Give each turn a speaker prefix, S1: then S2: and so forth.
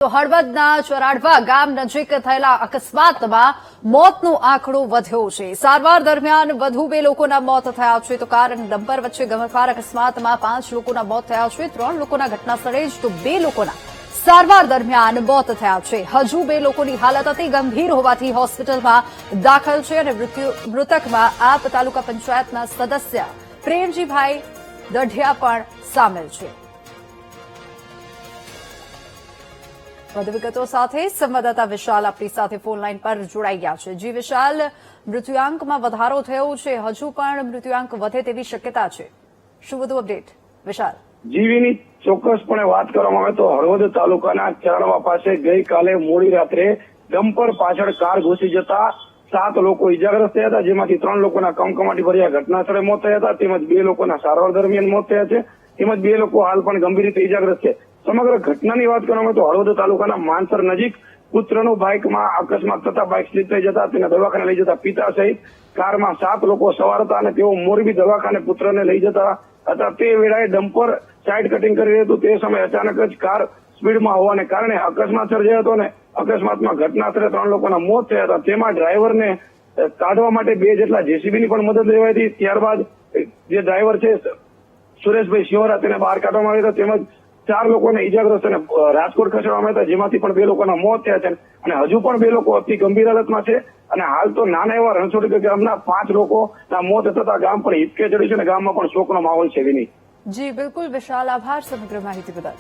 S1: તો હળવદના ચોરાડવા ગામ નજીક થયેલા અકસ્માતમાં મોતનો આંકડો વધ્યો છે। સારવાર દરમિયાન વધુ 2 લોકોના મોત થયા છે, તો કાર અને ડમ્પર વચ્ચે ગમખ્વાર અકસ્માતમાં 5 લોકોના મોત થયા છે। 3 લોકોના ઘટનાસ્થળે જ તો 2 લોકોના સારવાર દરમિયાન મોત થયા છે। હજુ 2 લોકોની હાલત અતિ ગંભીર હોવાથી હોસ્પિટલમાં દાખલ છે અને મૃતકમાં આપ તાલુકા પંચાયતના સદસ્ય પ્રેમજીભાઈ દઢિયા પણ સામેલ છે। વધુ વિગતો સાથે સંવાદદાતા વિશાલ આપણી સાથે ફોન લાઈન પર જોડાઈ ગયા છે। જી વિશાલ, મૃત્યુઆંકમાં વધારો થયો છે, હજુ પણ મૃત્યુઆંક વધે તેવી શક્યતા છે, શું વધુ અપડેટ વિશાલ?
S2: જીવીની ચોક્કસપણે વાત કરવામાં આવે તો હળવદ તાલુકાના ચારણવા પાસે ગઈકાલે મોડી રાત્રે ડમ્પર પાછળ કાર ઘૂસી જતા 7 લોકો ઇજાગ્રસ્ત થયા હતા, જેમાંથી 3 લોકોના કમકમાટી ભર્યા ઘટનાસ્થળે મોત થયા હતા, તેમજ 2 લોકોના સારવાર દરમિયાન મોત થયા છે, તેમજ 2 લોકો હાલ પણ ગંભીર રીતે ઇજાગ્રસ્ત છે। સમગ્ર ઘટનાની વાત કરવામાં આવે તો હળવદ તાલુકાના માનસર નજીક પુત્રનું બાઇકમાં અકસ્માત થતા બાઇક સ્લીપ થઈ જતા તેને દવાખાને લઈ જતા પિતા સહિત કારમાં 7 લોકો સવાર હતા અને તેઓ મોરબી દવાખાને પુત્રને લઈ જતા હતા। તે વેળાએ ડમ્પર સાઇડ કટિંગ કરી રહ્યું હતું, તે સમયે અચાનક જ કાર સ્પીડમાં હોવાને કારણે અકસ્માત સર્જાયો હતો અને અકસ્માતમાં ઘટનાસ્થળે 3 લોકોના મોત થયા હતા। તેમાં ડ્રાઈવરને કાઢવા માટે 2 જેટલા જેસીબીની પણ મદદ લેવાઈ હતી। ત્યારબાદ જે ડ્રાઈવર છે સુરેશભાઈ શિવરા તેને બહાર કાઢવામાં આવ્યા હતા, તેમજ 4 લોકોને ઇજાગ્રસ્ત અને રાજકોટ ખસેડવામાં આવ્યા હતા, જેમાંથી પણ 2 લોકોના મોત થયા છે અને હજુ પણ 2 લોકો અતિ ગંભીર હાલતમાં છે અને હાલ તો નાના એવા રણછોડી ગામના 5 લોકોના મોત થતા ગામ પણ હિચકે ચડ્યું છે અને ગામમાં પણ શોકનો માહોલ છે। વિની
S1: જી બિલકુલ વિશાલ, આભાર સમગ્ર માહિતી બદલ।